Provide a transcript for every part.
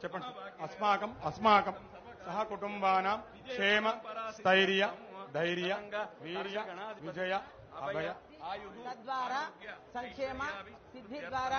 చెప్పండి. అస్మాకం సహ కుటుంబానాం క్షేమ స్థైర్య ధైర్య వీర్య విజయ అభయ తద్వారా సంక్షేమ సిద్ధి ద్వారా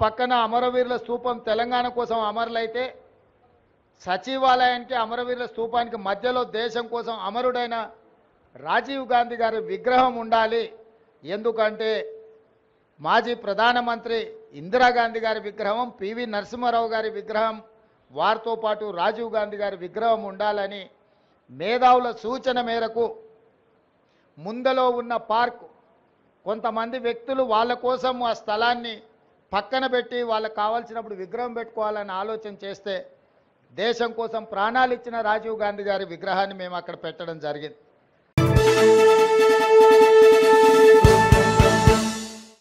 పక్కన అమరవీరుల స్తూపం తెలంగాణ కోసం అమరులైతే సచివాలయానికి అమరవీరుల స్తూపానికి మధ్యలో దేశం కోసం అమరుడైన రాజీవ్ గాంధీ గారి విగ్రహం ఉండాలి. ఎందుకంటే మాజీ ప్రధానమంత్రి ఇందిరాగాంధీ గారి విగ్రహం, పివి నరసింహారావు గారి విగ్రహం, వారితో పాటు రాజీవ్ గాంధీ గారి విగ్రహం ఉండాలని మేధావుల సూచన మేరకు ముందలో ఉన్న పార్కు కొంతమంది వ్యక్తులు వాళ్ళ కోసం ఆ స్థలాన్ని పక్కన పెట్టి వాళ్ళకు కావాల్సినప్పుడు విగ్రహం పెట్టుకోవాలని ఆలోచన చేస్తే దేశం కోసం ప్రాణాలు ఇచ్చిన రాజీవ్ గాంధీ గారి విగ్రహాన్ని మేము అక్కడ పెట్టడం జరిగింది.